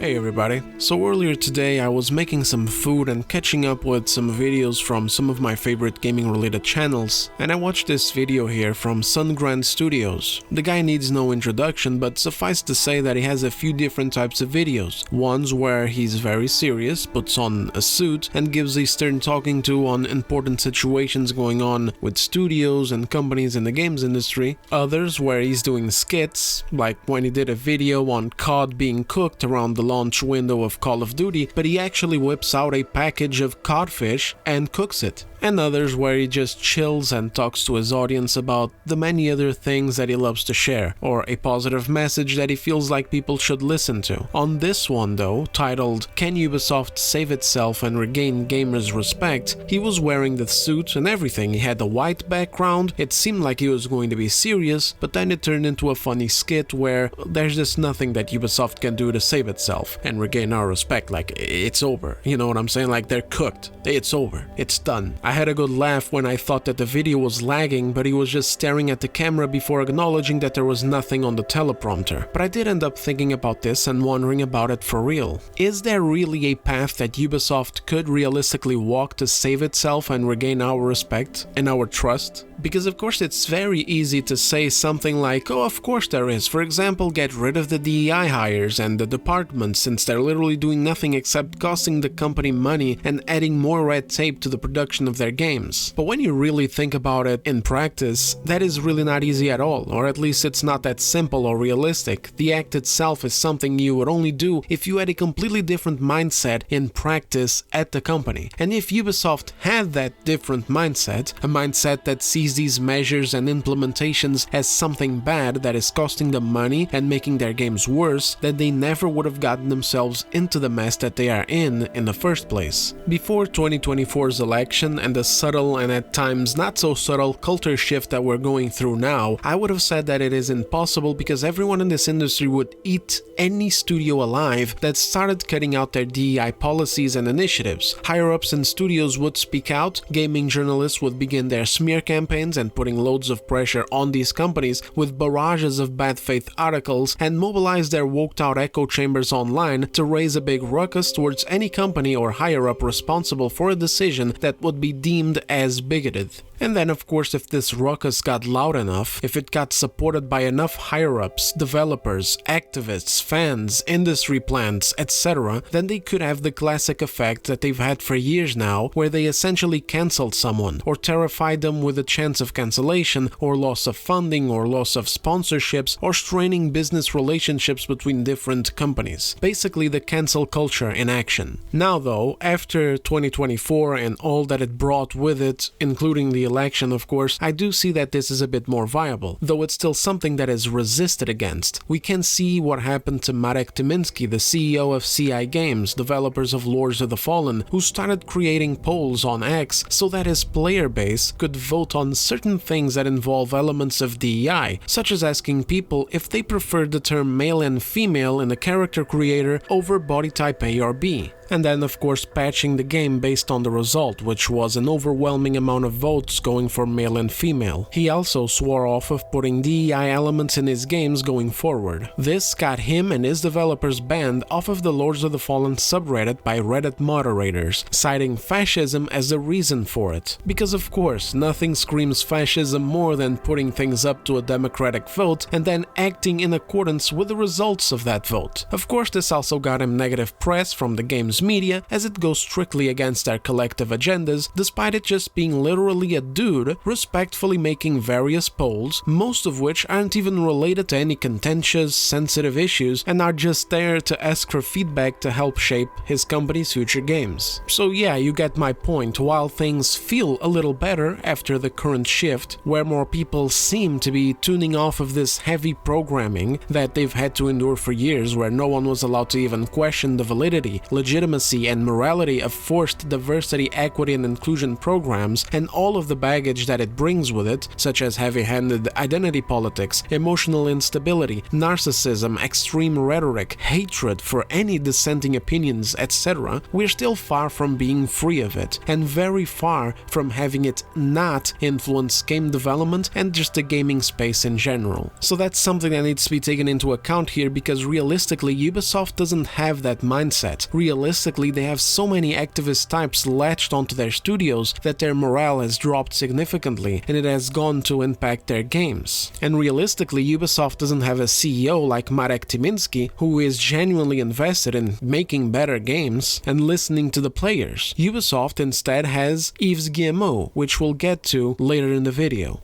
Hey everybody, so earlier today I was making some food and catching up with some videos from some of my favorite gaming related channels, and I watched this video here from Sungrand Studios. The guy needs no introduction, but suffice to say that he has a few different types of videos. Ones where he's very serious, puts on a suit and gives a stern talking to on important situations going on with studios and companies in the games industry. Others where he's doing skits, like when he did a video on cod being cooked around the launch window of Call of Duty, but he actually whips out a package of codfish and cooks it. And others where he just chills and talks to his audience about the many other things that he loves to share, or a positive message that he feels like people should listen to. On this one though, titled "Can Ubisoft Save Itself and Regain Gamers' Respect?", he was wearing the suit and everything. He had a white background, it seemed like he was going to be serious, but then it turned into a funny skit where there's just nothing that Ubisoft can do to save itself and regain our respect. Like, it's over, you know what I'm saying? Like, they're cooked, it's over, it's done. I had a good laugh when I thought that the video was lagging, but he was just staring at the camera before acknowledging that there was nothing on the teleprompter. But I did end up thinking about this and wondering about it for real. Is there really a path that Ubisoft could realistically walk to save itself and regain our respect and our trust? Because of course it's very easy to say something like, oh, of course there is. For example, get rid of the DEI hires and the departments, since they're literally doing nothing except costing the company money and adding more red tape to the production of their games. But when you really think about it in practice, that is really not easy at all, or at least it's not that simple or realistic. The act itself is something you would only do if you had a completely different mindset in practice at the company. And if Ubisoft had that different mindset, a mindset that sees these measures and implementations as something bad that is costing them money and making their games worse, then they never would have gotten themselves into the mess that they are in the first place. Before 2024's election and the subtle and at times not so subtle culture shift that we're going through now, I would have said that it is impossible because everyone in this industry would eat any studio alive that started cutting out their DEI policies and initiatives. Higher-ups in studios would speak out, gaming journalists would begin their smear campaigns and putting loads of pressure on these companies with barrages of bad faith articles, and mobilize their woked out echo chambers online to raise a big ruckus towards any company or higher up responsible for a decision that would be deemed as bigoted. And then of course, if this ruckus got loud enough, if it got supported by enough higher-ups, developers, activists, fans, industry plants, etc., then they could have the classic effect that they've had for years now, where they essentially cancelled someone, or terrified them with a chance of cancellation, or loss of funding, or loss of sponsorships, or straining business relationships between different companies. Basically the cancel culture in action. Now though, after 2024 and all that it brought with it, including the election of course, I do see that this is a bit more viable, though it's still something that is resisted against. We can see what happened to Marek Tymiński, the CEO of CI Games, developers of Lords of the Fallen, who started creating polls on X so that his player base could vote on certain things that involve elements of DEI, such as asking people if they preferred the term male and female in the character creator over body type A or B. And then of course patching the game based on the result, which was an overwhelming amount of votes going for male and female. He also swore off of putting DEI elements in his games going forward. This got him and his developers banned off of the Lords of the Fallen subreddit by Reddit moderators, citing fascism as the reason for it. Because of course, nothing screams fascism more than putting things up to a democratic vote and then acting in accordance with the results of that vote. Of course, this also got him negative press from the game's media, as it goes strictly against their collective agendas, despite it just being literally a dude respectfully making various polls, most of which aren't even related to any contentious, sensitive issues and are just there to ask for feedback to help shape his company's future games. So yeah, you get my point. While things feel a little better after the current shift, where more people seem to be tuning off of this heavy programming that they've had to endure for years, where no one was allowed to even question the validity, legitimacy legitimacy and morality of forced diversity, equity, and inclusion programs, and all of the baggage that it brings with it, such as heavy-handed identity politics, emotional instability, narcissism, extreme rhetoric, hatred for any dissenting opinions, etc., we're still far from being free of it, and very far from having it not influence game development and just the gaming space in general. So that's something that needs to be taken into account here, because realistically Ubisoft doesn't have that mindset. Realistically, they have so many activist types latched onto their studios that their morale has dropped significantly, and it has gone to impact their games. And realistically, Ubisoft doesn't have a CEO like Marek Tymiński who is genuinely invested in making better games and listening to the players. Ubisoft instead has Yves Guillemot, which we'll get to later in the video.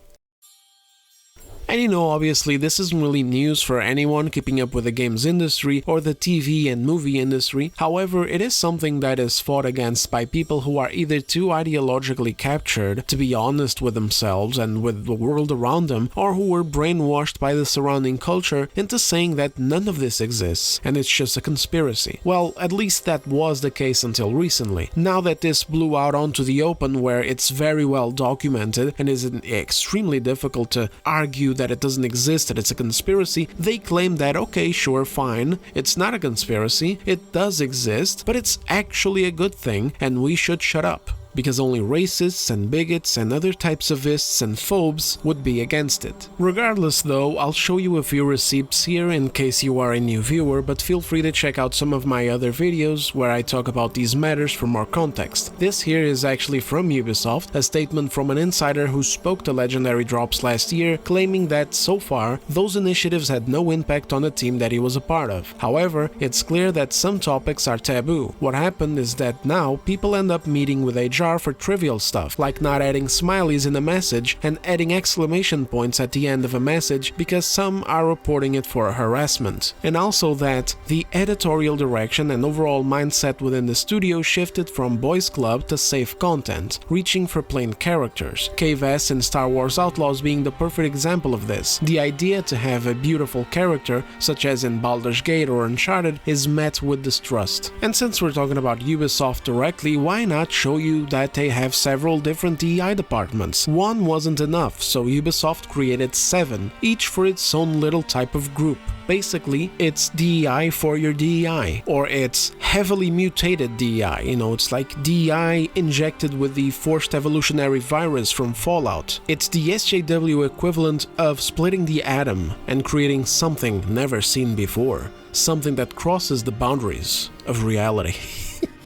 And you know, obviously this isn't really news for anyone keeping up with the games industry or the TV and movie industry. However, it is something that is fought against by people who are either too ideologically captured to be honest with themselves and with the world around them, or who were brainwashed by the surrounding culture into saying that none of this exists and it's just a conspiracy. Well, at least that was the case until recently. Now that this blew out onto the open, where it's very well documented and is extremely difficult to argue that it doesn't exist, that it's a conspiracy, they claim that okay, sure, fine, it's not a conspiracy, it does exist, but it's actually a good thing and we should shut up, because only racists and bigots and other types of ists and phobes would be against it. Regardless though, I'll show you a few receipts here in case you are a new viewer, but feel free to check out some of my other videos where I talk about these matters for more context. This here is actually from Ubisoft, a statement from an insider who spoke to Legendary Drops last year, claiming that so far, those initiatives had no impact on the team that he was a part of. However, it's clear that some topics are taboo. What happened is that now people end up meeting with HR for trivial stuff, like not adding smileys in a message and adding exclamation points at the end of a message because some are reporting it for harassment. And also that the editorial direction and overall mindset within the studio shifted from boys club to safe content, reaching for plain characters. Cave-S in Star Wars Outlaws being the perfect example of this. The idea to have a beautiful character, such as in Baldur's Gate or Uncharted, is met with distrust. And since we're talking about Ubisoft directly, why not show you that they have several different DEI departments? One wasn't enough, so Ubisoft created 7, each for its own little type of group. Basically, it's DEI for your DEI, or it's heavily mutated DEI, you know, it's like DEI injected with the forced evolutionary virus from Fallout. It's the SJW equivalent of splitting the atom and creating something never seen before, something that crosses the boundaries of reality.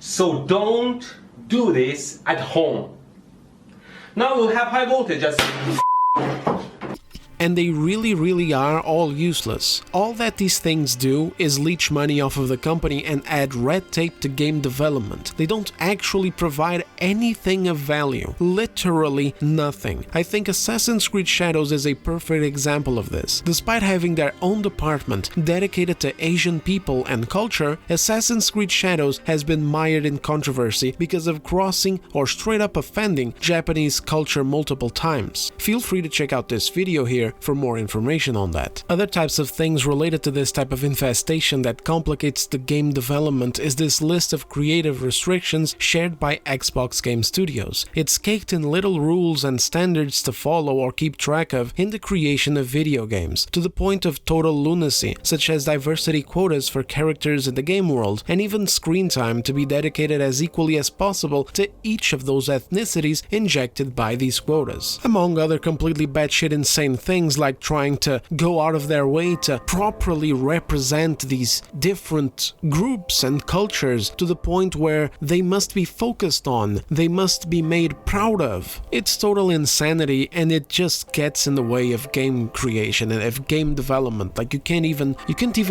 So don't do this at home. Now you have high voltage, just And they really are all useless. All that these things do is leech money off of the company and add red tape to game development. They don't actually provide anything of value. Literally nothing. I think Assassin's Creed Shadows is a perfect example of this. Despite having their own department dedicated to Asian people and culture, Assassin's Creed Shadows has been mired in controversy because of crossing or straight up offending Japanese culture multiple times. Feel free to check out this video here for more information on that. Other types of things related to this type of infestation that complicates the game development is this list of creative restrictions shared by Xbox Game Studios. It's caked in little rules and standards to follow or keep track of in the creation of video games, to the point of total lunacy, such as diversity quotas for characters in the game world, and even screen time to be dedicated as equally as possible to each of those ethnicities injected by these quotas. Among other completely batshit insane things like trying to go out of their way to properly represent these different groups and cultures to the point where they must be focused on, they must be made proud of. It's total insanity, and it just gets in the way of game creation and of game development. Like you can't even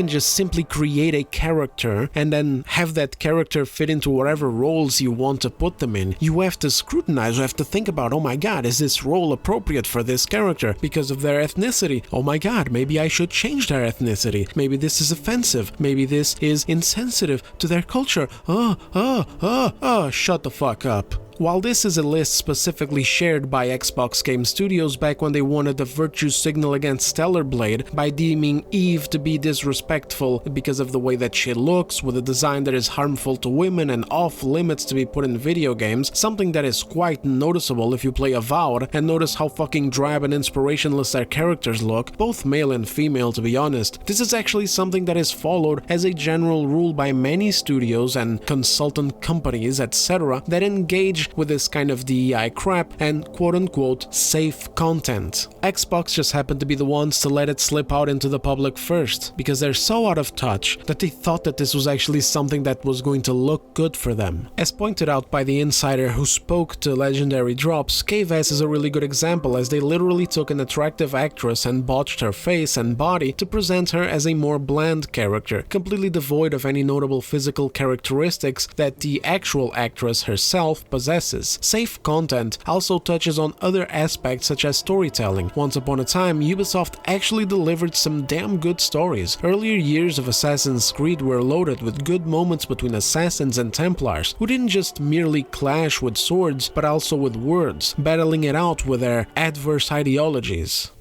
just simply create a character and then have that character fit into whatever roles you want to put them in. You have to scrutinize, you have to think about, oh my god, is this role appropriate for this character because of their ethnicity? Oh my god, maybe I should change their ethnicity. Maybe this is offensive. Maybe this is insensitive to their culture. Shut the fuck up. While this is a list specifically shared by Xbox Game Studios back when they wanted a virtue signal against Stellar Blade by deeming Eve to be disrespectful because of the way that she looks, with a design that is harmful to women and off limits to be put in video games, something that is quite noticeable if you play Avowed and notice how fucking drab and inspirationless their characters look, both male and female to be honest. This is actually something that is followed as a general rule by many studios and consultant companies, etc., that engage with this kind of DEI crap and quote-unquote safe content. Xbox just happened to be the ones to let it slip out into the public first, because they're so out of touch that they thought that this was actually something that was going to look good for them. As pointed out by the insider who spoke to Legendary Drops, KVS is a really good example, as they literally took an attractive actress and botched her face and body to present her as a more bland character, completely devoid of any notable physical characteristics that the actual actress herself possesses. Safe content also touches on other aspects such as storytelling. Once upon a time, Ubisoft actually delivered some damn good stories. Earlier years of Assassin's Creed were loaded with good moments between assassins and Templars, who didn't just merely clash with swords, but also with words, battling it out with their adverse ideologies.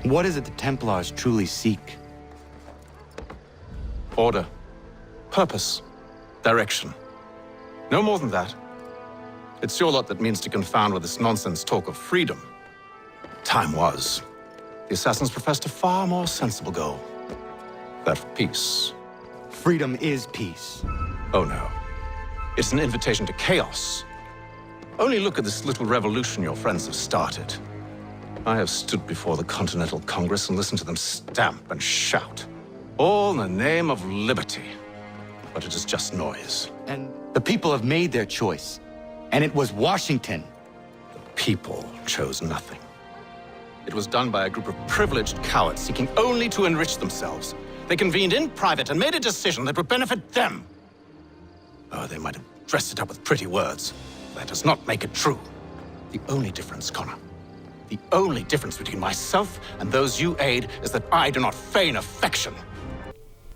What is it the Templars truly seek? Order. Purpose. Direction. No more than that. It's your lot that means to confound with this nonsense talk of freedom. Time was. The assassins professed a far more sensible goal. That of peace. Freedom is peace. Oh no. It's an invitation to chaos. Only look at this little revolution your friends have started. I have stood before the Continental Congress and listened to them stamp and shout. All in the name of liberty. But it is just noise. And the people have made their choice. And it was Washington. The people chose nothing. It was done by a group of privileged cowards seeking only to enrich themselves. They convened in private and made a decision that would benefit them. Oh, they might have dressed it up with pretty words. That does not make it true. The only difference, Connor, the only difference between myself and those you aid is that I do not feign affection.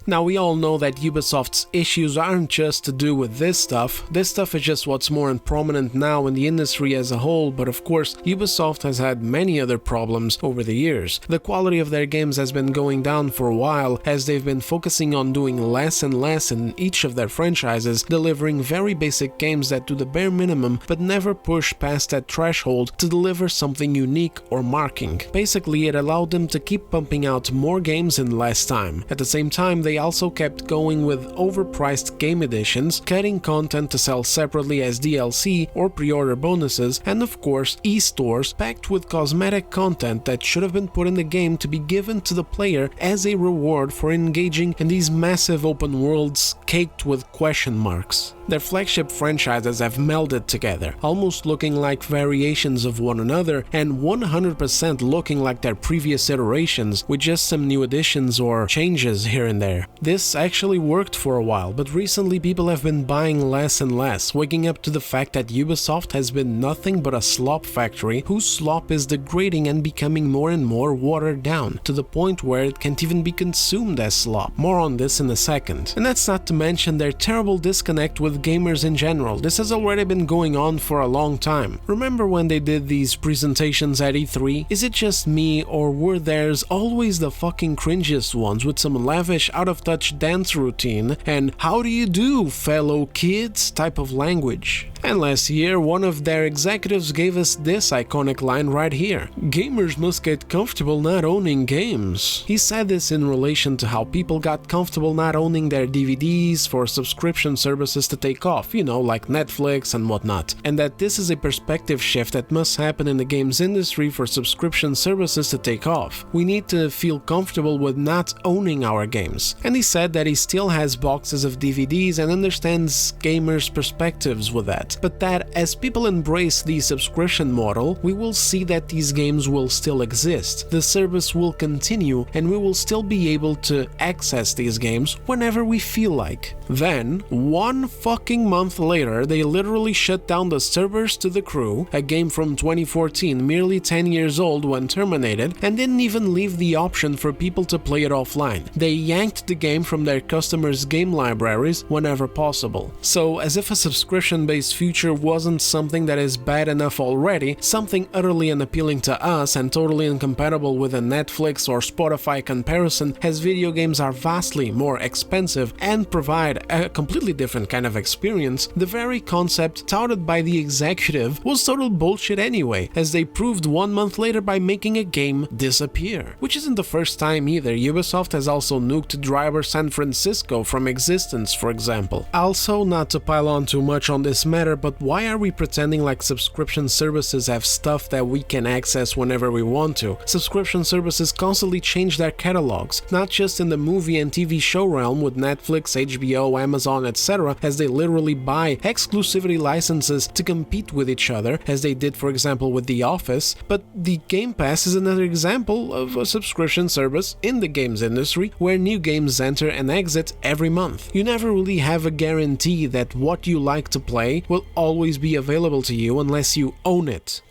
Now, we all know that Ubisoft's issues aren't just to do with this stuff. This stuff is just what's more prominent now in the industry as a whole, but of course, Ubisoft has had many other problems over the years. The quality of their games has been going down for a while, as they've been focusing on doing less and less in each of their franchises, delivering very basic games that do the bare minimum, but never push past that threshold to deliver something unique or marking. Basically, it allowed them to keep pumping out more games in less time. At the same time, they also kept going with overpriced game editions, cutting content to sell separately as DLC or pre-order bonuses, and of course e-stores packed with cosmetic content that should have been put in the game to be given to the player as a reward for engaging in these massive open worlds caked with question marks. Their flagship franchises have melded together, almost looking like variations of one another and 100% looking like their previous iterations, with just some new additions or changes here and there. This actually worked for a while, but recently people have been buying less and less, waking up to the fact that Ubisoft has been nothing but a slop factory whose slop is degrading and becoming more and more watered down, to the point where it can't even be consumed as slop. More on this in a second. And that's not to mention their terrible disconnect with gamers in general. This has already been going on for a long time. Remember when they did these presentations at E3? Is it just me, or were theirs always the fucking cringiest ones with some lavish out-of-touch dance routine and "how do you do, fellow kids" type of language? And last year, one of their executives gave us this iconic line right here: "Gamers must get comfortable not owning games." He said this in relation to how people got comfortable not owning their DVDs for subscription services to take off, you know, like Netflix and whatnot, and that this is a perspective shift that must happen in the games industry for subscription services to take off. We need to feel comfortable with not owning our games. And he said that he still has boxes of DVDs and understands gamers' perspectives with that, but that as people embrace the subscription model, we will see that these games will still exist, the service will continue, and we will still be able to access these games whenever we feel like. like. Then, one fucking month later, they literally shut down the servers to The Crew, a game from 2014 merely 10 years old when terminated, and didn't even leave the option for people to play it offline. They yanked the game from their customers' game libraries whenever possible. So, as if a subscription-based future wasn't something that is bad enough already, something utterly unappealing to us and totally incompatible with a Netflix or Spotify comparison, as video games are vastly more expensive and provide a completely different kind of experience, the very concept touted by the executive was total bullshit anyway, as they proved 1 month later by making a game disappear. Which isn't the first time either. Ubisoft has also nuked Driver San Francisco from existence, for example. Also, not to pile on too much on this matter, but why are we pretending like subscription services have stuff that we can access whenever we want to? Subscription services constantly change their catalogs, not just in the movie and TV show realm with Netflix, HBO, Amazon, etc., as they literally buy exclusivity licenses to compete with each other, as they did for example with The Office, but the Game Pass is another example of a subscription service in the games industry where new games enter and exit every month. You never really have a guarantee that what you like to play will always be available to you unless you own it.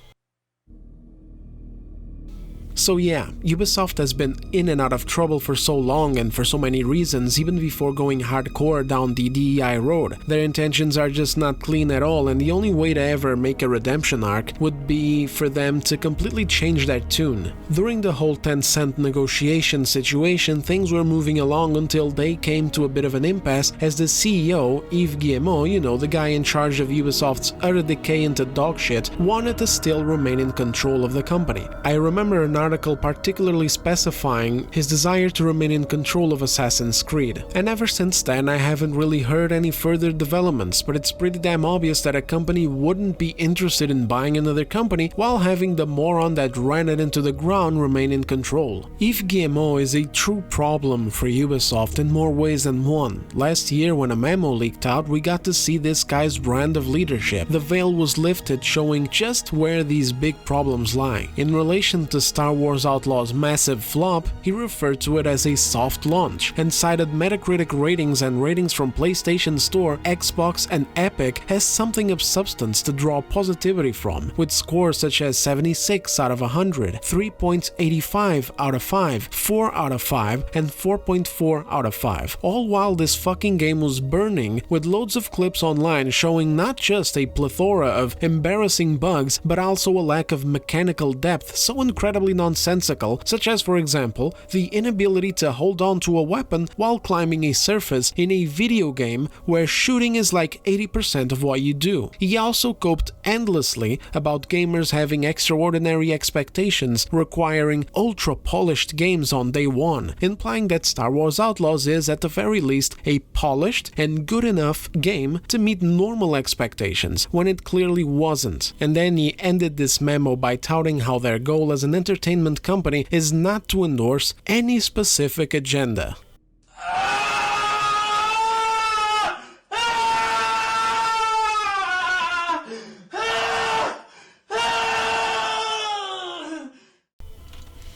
So yeah, Ubisoft has been in and out of trouble for so long and for so many reasons, even before going hardcore down the DEI road. Their intentions are just not clean at all, and the only way to ever make a redemption arc would be for them to completely change their tune. During the whole Tencent negotiation situation, things were moving along until they came to a bit of an impasse as the CEO, Yves Guillemot, you know, the guy in charge of Ubisoft's utter decay into dogshit, wanted to still remain in control of the company. I remember an article particularly specifying his desire to remain in control of Assassin's Creed, and ever since then I haven't really heard any further developments, but it's pretty damn obvious that a company wouldn't be interested in buying another company while having the moron that ran it into the ground remain in control. Yves Guillemot is a true problem for Ubisoft in more ways than one. Last year when a memo leaked out, we got to see this guy's brand of leadership. The veil was lifted, showing just where these big problems lie. In relation to Star Wars Outlaw's massive flop, he referred to it as a soft launch and cited Metacritic ratings and ratings from PlayStation Store, Xbox, and Epic as something of substance to draw positivity from, with scores such as 76 out of 100, 3.85 out of 5, 4 out of 5, and 4.4 out of 5, all while this fucking game was burning, with loads of clips online showing not just a plethora of embarrassing bugs, but also a lack of mechanical depth so incredibly nonsensical, such as for example, the inability to hold on to a weapon while climbing a surface in a video game where shooting is like 80% of what you do. He also coped endlessly about gamers having extraordinary expectations, requiring ultra-polished games on day one, implying that Star Wars Outlaws is, at the very least, a polished and good enough game to meet normal expectations, when it clearly wasn't. And then he ended this memo by touting how their goal as an entertainment company is not to endorse any specific agenda.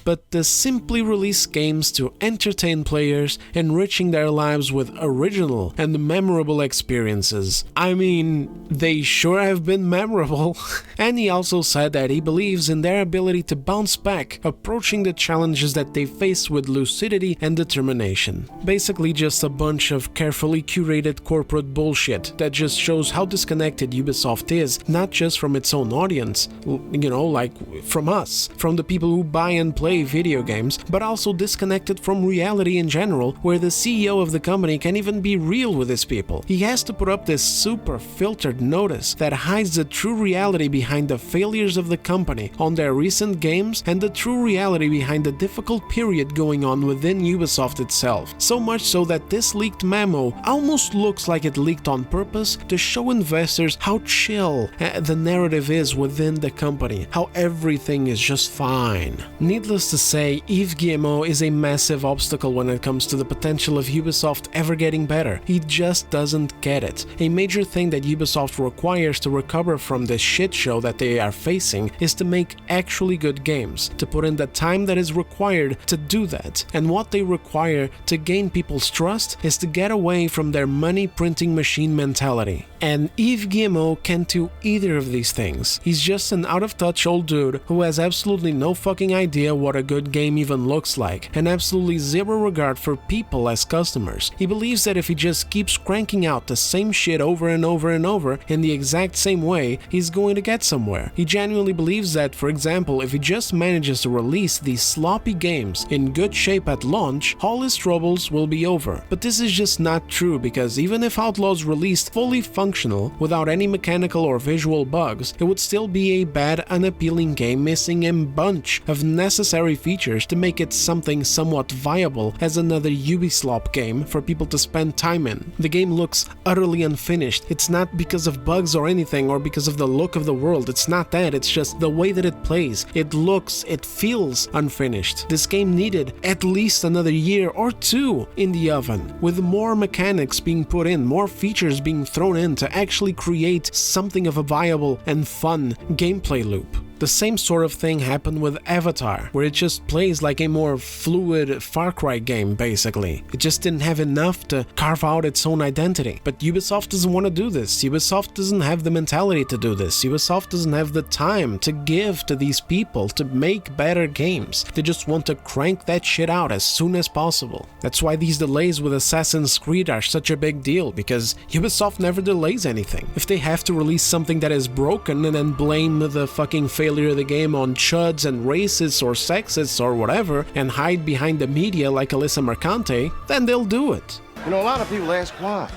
But to simply release games to entertain players, enriching their lives with original and memorable experiences. I mean, they sure have been memorable. And he also said that he believes in their ability to bounce back, approaching the challenges that they face with lucidity and determination. Basically just a bunch of carefully curated corporate bullshit that just shows how disconnected Ubisoft is, not just from its own audience, you know, like from us, from the people who buy and play video games, but also disconnected from reality in general, where the CEO of the company can even be real with his people. He has to put up this super filtered notice that hides the true reality behind the failures of the company on their recent games and the true reality behind the difficult period going on within Ubisoft itself. So much so that this leaked memo almost looks like it leaked on purpose to show investors how chill the narrative is within the company, how everything is just fine. Needless Needless to say, Yves Guillemot is a massive obstacle when it comes to the potential of Ubisoft ever getting better. He just doesn't get it. A major thing that Ubisoft requires to recover from this shit show that they are facing is to make actually good games, to put in the time that is required to do that. And what they require to gain people's trust is to get away from their money printing machine mentality. And Yves Guillemot can't do either of these things. He's just an out-of-touch old dude who has absolutely no fucking idea what a good game even looks like, and absolutely zero regard for people as customers. He believes that if he just keeps cranking out the same shit over and over and over in the exact same way, he's going to get somewhere. He genuinely believes that, for example, if he just manages to release these sloppy games in good shape at launch, all his troubles will be over. But this is just not true, because even if Outlaws released fully functional, without any mechanical or visual bugs, it would still be a bad, unappealing game missing a bunch of necessary features to make it something somewhat viable as another Ubisoft game for people to spend time in. The game looks utterly unfinished. It's not because of bugs or anything, or because of the look of the world. It's not that, it's just the way that it plays. It looks, it feels unfinished. This game needed at least another year or two in the oven, with more mechanics being put in, more features being thrown in to actually create something of a viable and fun gameplay loop. The same sort of thing happened with Avatar, where it just plays like a more fluid Far Cry game, basically. It just didn't have enough to carve out its own identity. But Ubisoft doesn't want to do this. Ubisoft doesn't have the mentality to do this. Ubisoft doesn't have the time to give to these people to make better games. They just want to crank that shit out as soon as possible. That's why these delays with Assassin's Creed are such a big deal, because Ubisoft never delays anything. If they have to release something that is broken and then blame the fucking failure of the game on chuds and racists or sexists or whatever, and hide behind the media like Alyssa Mercante, then they'll do it. You know, a lot of people ask why.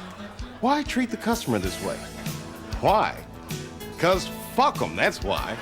Why treat the customer this way? Why? Because fuck them, that's why.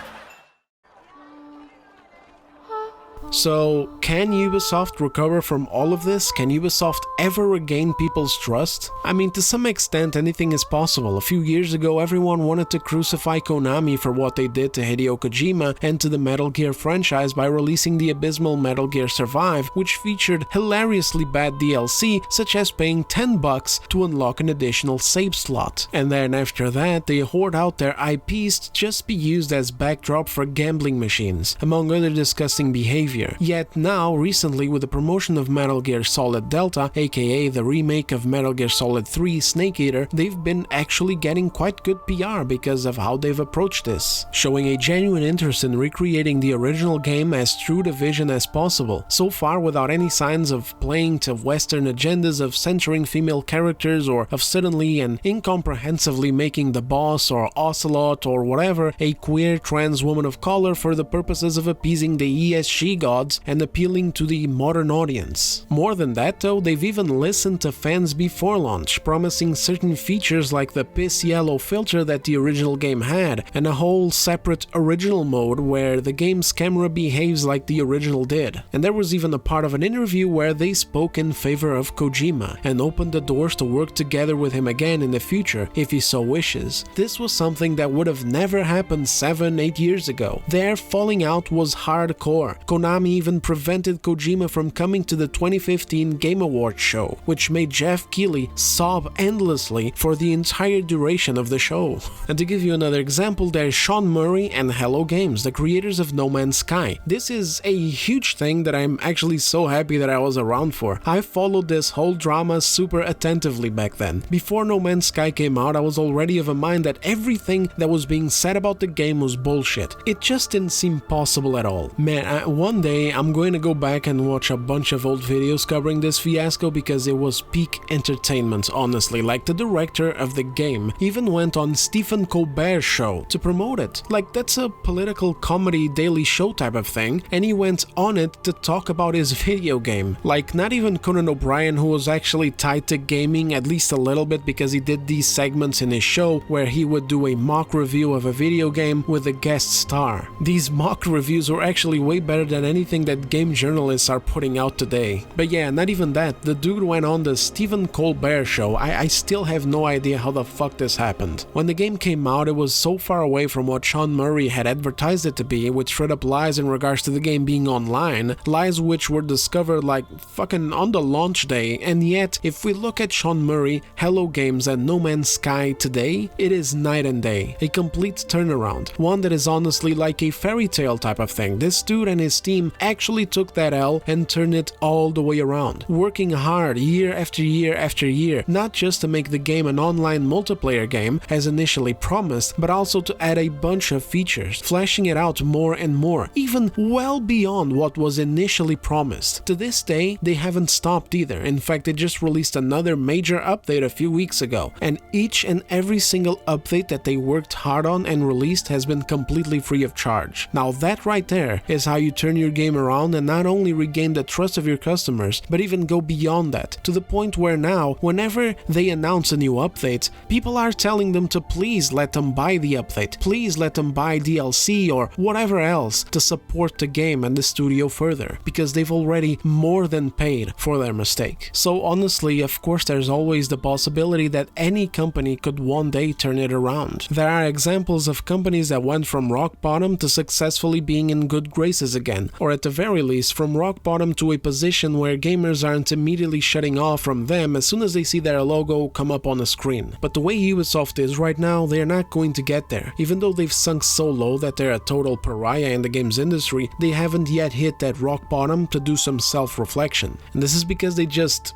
So, can Ubisoft recover from all of this? Can Ubisoft ever regain people's trust? I mean, to some extent, anything is possible. A few years ago, everyone wanted to crucify Konami for what they did to Hideo Kojima and to the Metal Gear franchise by releasing the abysmal Metal Gear Survive, which featured hilariously bad DLC, such as paying $10 to unlock an additional save slot. And then after that, they hoard out their IPs to just be used as backdrop for gambling machines, among other disgusting behavior. Yet now, recently, with the promotion of Metal Gear Solid Delta, aka the remake of Metal Gear Solid 3 Snake Eater, they've been actually getting quite good PR because of how they've approached this, showing a genuine interest in recreating the original game as true to vision as possible, so far without any signs of playing to Western agendas of censoring female characters, or of suddenly and incomprehensibly making the boss or Ocelot or whatever a queer trans woman of color for the purposes of appeasing the ESG gods and appealing to the modern audience. More than that though, they've even listened to fans before launch, promising certain features like the piss yellow filter that the original game had, and a whole separate original mode where the game's camera behaves like the original did. And there was even a part of an interview where they spoke in favor of Kojima and opened the doors to work together with him again in the future if he so wishes. This was something that would have never happened 7-8 years ago. Their falling out was hardcore. Konami even prevented Kojima from coming to the 2015 Game Awards show, which made Jeff Keighley sob endlessly for the entire duration of the show. And to give you another example, there's Sean Murray and Hello Games, the creators of No Man's Sky. This is a huge thing that I'm actually so happy that I was around for. I followed this whole drama super attentively back then. Before No Man's Sky came out, I was already of a mind that everything that was being said about the game was bullshit. It just didn't seem possible at all. Man, one day I'm going to go back and watch a bunch of old videos covering this fiasco, because it was peak entertainment, honestly. Like, the director of the game even went on Stephen Colbert's show to promote it. Like, that's a political comedy daily show type of thing, and he went on it to talk about his video game. Like, not even Conan O'Brien, who was actually tied to gaming at least a little bit, because he did these segments in his show where he would do a mock review of a video game with a guest star. These mock reviews were actually way better than any anything that game journalists are putting out today. But yeah, not even that, the dude went on the Stephen Colbert show. I still have no idea how the fuck this happened. When the game came out, it was so far away from what Sean Murray had advertised it to be, with straight up lies in regards to the game being online, lies which were discovered like fucking on the launch day, and yet, if we look at Sean Murray, Hello Games and No Man's Sky today, it is night and day. A complete turnaround, one that is honestly like a fairy tale type of thing. This dude and his team actually took that L and turned it all the way around, working hard year after year after year, not just to make the game an online multiplayer game as initially promised, but also to add a bunch of features, fleshing it out more and more, even well beyond what was initially promised. To this day, they haven't stopped either. In fact, they just released another major update a few weeks ago, and each and every single update that they worked hard on and released has been completely free of charge. Now that right there is how you turn your game around and not only regain the trust of your customers, but even go beyond that, to the point where now, whenever they announce a new update, people are telling them to please let them buy the update, please let them buy DLC or whatever else to support the game and the studio further, because they've already more than paid for their mistake. So honestly, of course, there's always the possibility that any company could one day turn it around. There are examples of companies that went from rock bottom to successfully being in good graces again, or at the very least from rock bottom to a position where gamers aren't immediately shutting off from them as soon as they see their logo come up on the screen. But the way Ubisoft is right now, they are not going to get there. Even though they've sunk so low that they're a total pariah in the games industry, they haven't yet hit that rock bottom to do some self-reflection. And this is because they just...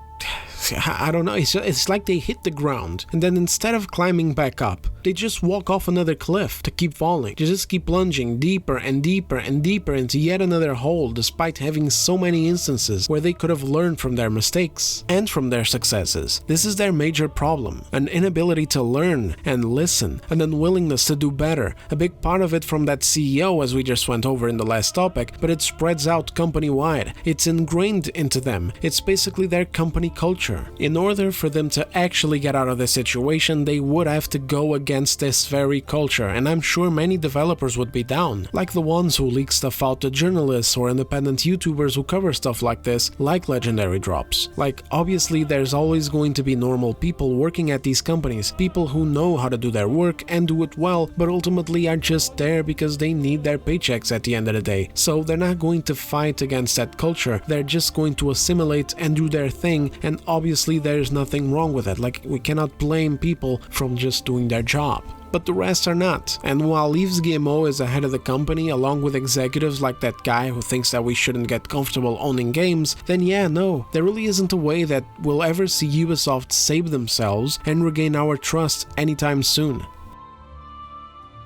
I don't know, it's like they hit the ground, and then instead of climbing back up, they just walk off another cliff to keep falling. They just keep plunging deeper and deeper and deeper into yet another hole, despite having so many instances where they could have learned from their mistakes and from their successes. This is their major problem, an inability to learn and listen, an unwillingness to do better. A big part of it from that CEO, as we just went over in the last topic, but it spreads out company-wide. It's ingrained into them. It's basically their company culture. In order for them to actually get out of this situation, they would have to go against this very culture, and I'm sure many developers would be down, like the ones who leak stuff out to journalists or independent YouTubers who cover stuff like this, like Legendary Drops. Like, obviously there's always going to be normal people working at these companies, people who know how to do their work and do it well, but ultimately are just there because they need their paychecks at the end of the day. So they're not going to fight against that culture, they're just going to assimilate and do their thing, and obviously there's nothing wrong with it. Like, we cannot blame people from just doing their job. But the rest are not. And while Yves Guillemot is ahead of the company, along with executives like that guy who thinks that we shouldn't get comfortable owning games, then yeah, no, there really isn't a way that we'll ever see Ubisoft save themselves and regain our trust anytime soon.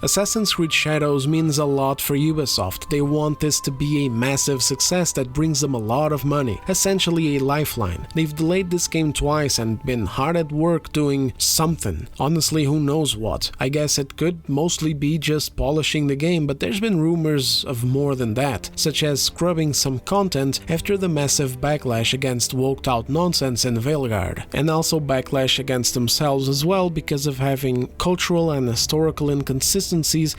Assassin's Creed Shadows means a lot for Ubisoft. They want this to be a massive success that brings them a lot of money, essentially a lifeline. They've delayed this game twice and been hard at work doing something. Honestly, who knows what? I guess it could mostly be just polishing the game, but there's been rumors of more than that, such as scrubbing some content after the massive backlash against woked out nonsense in Veilguard, and also backlash against themselves as well because of having cultural and historical inconsistencies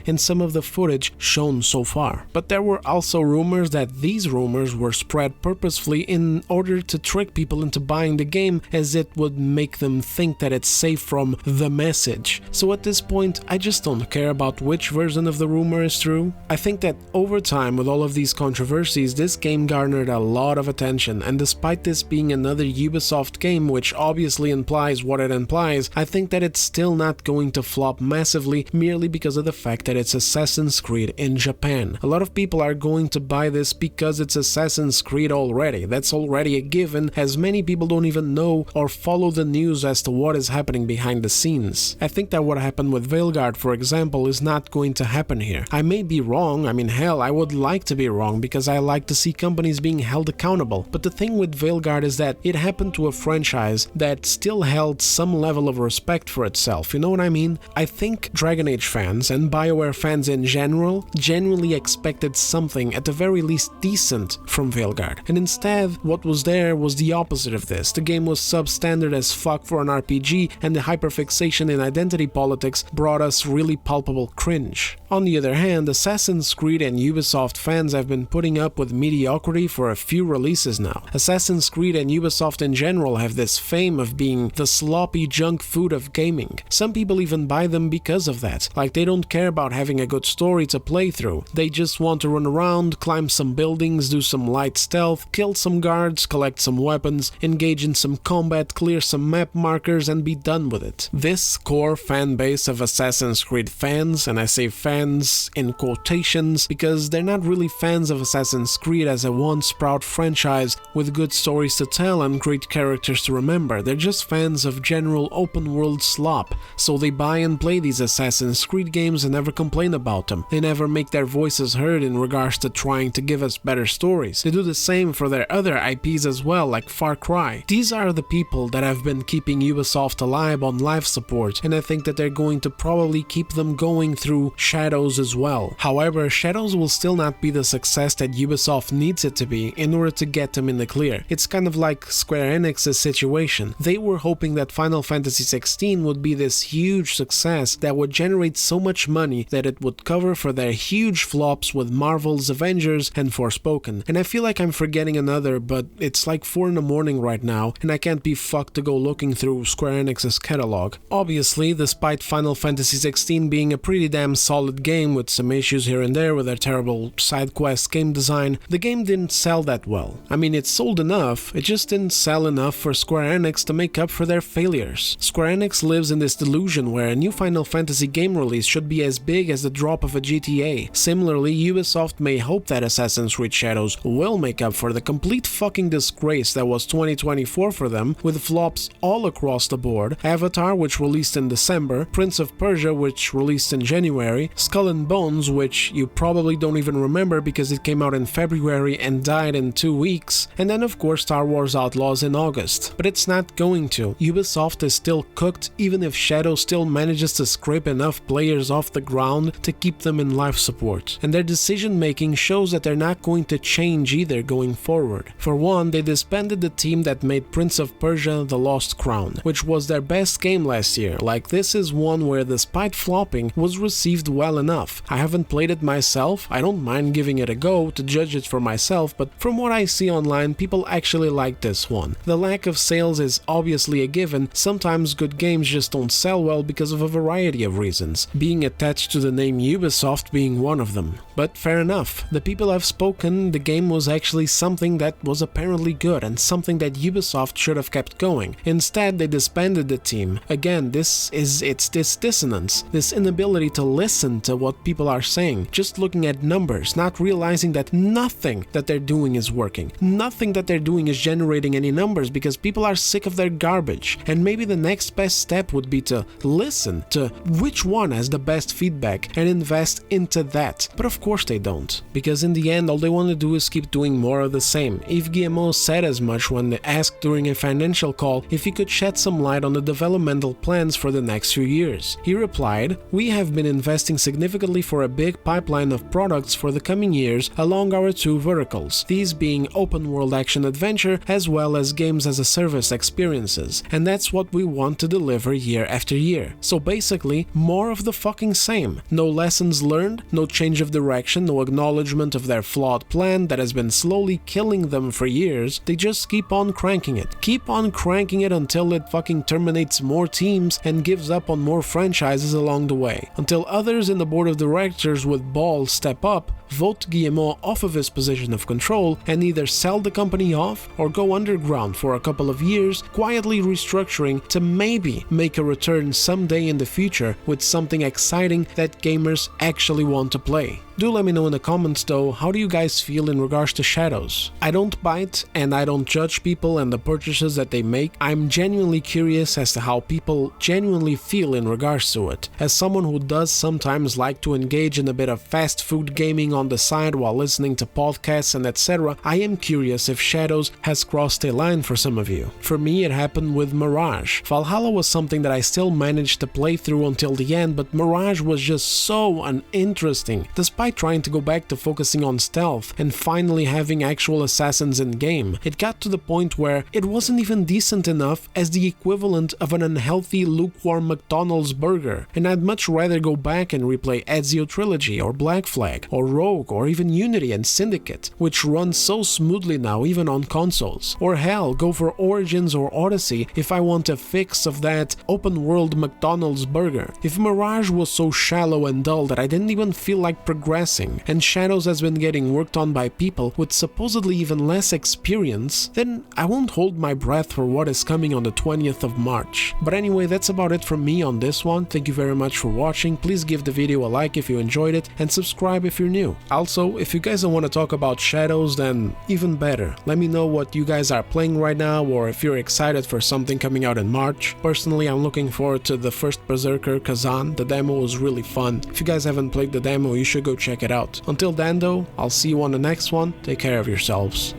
in some of the footage shown so far. But there were also rumors that these rumors were spread purposefully in order to trick people into buying the game, as it would make them think that it's safe from the message. So at this point, I just don't care about which version of the rumor is true. I think that over time, with all of these controversies, this game garnered a lot of attention, and despite this being another Ubisoft game, which obviously implies what it implies, I think that it's still not going to flop massively merely because of the fact that it's Assassin's Creed in Japan. A lot of people are going to buy this because it's Assassin's Creed already. That's already a given, as many people don't even know or follow the news as to what is happening behind the scenes. I think that what happened with Veilguard, for example, is not going to happen here. I may be wrong, I mean hell, I would like to be wrong because I like to see companies being held accountable, but the thing with Veilguard is that it happened to a franchise that still held some level of respect for itself, you know what I mean? I think Dragon Age fans fans and BioWare fans in general genuinely expected something at the very least decent from Veilguard. And instead, what was there was the opposite of this. The game was substandard as fuck for an RPG, and the hyperfixation in identity politics brought us really palpable cringe. On the other hand, Assassin's Creed and Ubisoft fans have been putting up with mediocrity for a few releases now. Assassin's Creed and Ubisoft in general have this fame of being the sloppy junk food of gaming. Some people even buy them because of that. Like, they don't care about having a good story to play through. They just want to run around, climb some buildings, do some light stealth, kill some guards, collect some weapons, engage in some combat, clear some map markers, and be done with it. This core fan base of Assassin's Creed fans, and I say fans in quotations because they're not really fans of Assassin's Creed as a one-sprout franchise with good stories to tell and great characters to remember. They're just fans of general open-world slop, so they buy and play these Assassin's Creed games and never complain about them. They never make their voices heard in regards to trying to give us better stories. They do the same for their other IPs as well, like Far Cry. These are the people that have been keeping Ubisoft alive on live support, and I think that they're going to probably keep them going through Shadows as well. However, Shadows will still not be the success that Ubisoft needs it to be in order to get them in the clear. It's kind of like Square Enix's situation. They were hoping that Final Fantasy XVI would be this huge success that would generate so much money that it would cover for their huge flops with Marvel's Avengers and Forspoken. And I feel like I'm forgetting another, but it's like 4 in the morning right now, and I can't be fucked to go looking through Square Enix's catalog. Obviously, despite Final Fantasy XVI being a pretty damn solid game with some issues here and there with their terrible side quest game design, the game didn't sell that well. I mean, it sold enough, it just didn't sell enough for Square Enix to make up for their failures. Square Enix lives in this delusion where a new Final Fantasy game release should be as big as the drop of a GTA. Similarly, Ubisoft may hope that Assassin's Creed Shadows will make up for the complete fucking disgrace that was 2024 for them, with flops all across the board. Avatar, which released in December, Prince of Persia, which released in January, Skull and Bones, which you probably don't even remember because it came out in February and died in 2 weeks, and then of course Star Wars Outlaws in August. But it's not going to. Ubisoft is still cooked even if Shadow still manages to scrape enough players off the ground to keep them in life support. And their decision making shows that they're not going to change either going forward. For one, they disbanded the team that made Prince of Persia: The Lost Crown, which was their best game last year. Like, this is one where despite flopping was received well enough. I haven't played it myself, I don't mind giving it a go to judge it for myself, but from what I see online, people actually like this one. The lack of sales is obviously a given. Sometimes good games just don't sell well because of a variety of reasons, being attached to the name Ubisoft being one of them. But fair enough, the people have spoken. The game was actually something that was apparently good and something that Ubisoft should have kept going. Instead, they disbanded the team. Again, it's this dissonance, this inability to listen to what people are saying, just looking at numbers, not realizing that nothing that they're doing is working. Nothing that they're doing is generating any numbers because people are sick of their garbage. And maybe the next best step would be to listen to which one has the best feedback and invest into that. But of course they don't, because in the end all they want to do is keep doing more of the same. Yves Guillemot said as much when asked during a financial call if he could shed some light on the developmental plans for the next few years. He replied, "We have been investing significantly for a big pipeline of products for the coming years along our 2 verticals, these being open world action adventure as well as games as a service experiences, and that's what we want to deliver year after year." So basically, more of the fucking same. No lessons learned, no change of direction, no acknowledgement of their flawed plan that has been slowly killing them for years. They just keep on cranking it. Keep on cranking it until it fucking terminates more teams and gives up on more franchises along the way. Until others in the board of directors with balls step up, vote Guillemot off of his position of control, and either sell the company off or go underground for a couple of years, quietly restructuring to maybe make a return someday in the future with something exciting that gamers actually want to play. Do let me know in the comments though, how do you guys feel in regards to Shadows? I don't bite and I don't judge people and the purchases that they make. I'm genuinely curious as to how people genuinely feel in regards to it. As someone who does sometimes like to engage in a bit of fast food gaming on the side while listening to podcasts and etc., I am curious if Shadows has crossed a line for some of you. For me, it happened with Mirage. Valhalla was something that I still managed to play through until the end, but Mirage was just so uninteresting. Despite trying to go back to focusing on stealth and finally having actual assassins in game, it got to the point where it wasn't even decent enough as the equivalent of an unhealthy lukewarm McDonald's burger, and I'd much rather go back and replay Ezio Trilogy or Black Flag or Rogue or even Unity and Syndicate, which run so smoothly now even on consoles, or hell, go for Origins or Odyssey if I want a fix of that open world McDonald's burger. If Mirage was so shallow and dull that I didn't even feel like progressing, and Shadows has been getting worked on by people with supposedly even less experience, then I won't hold my breath for what is coming on the 20th of March. But anyway, that's about it from me on this one. Thank you very much for watching. Please give the video a like if you enjoyed it, and subscribe if you're new. Also, if you guys don't want to talk about Shadows, then even better. Let me know what you guys are playing right now, or if you're excited for something coming out in March. Personally, I'm looking forward to the first Berserker, Kazan. The demo was really fun. If you guys haven't played the demo, you should go check it out. Until then though, I'll see you on the next one. Take care of yourselves.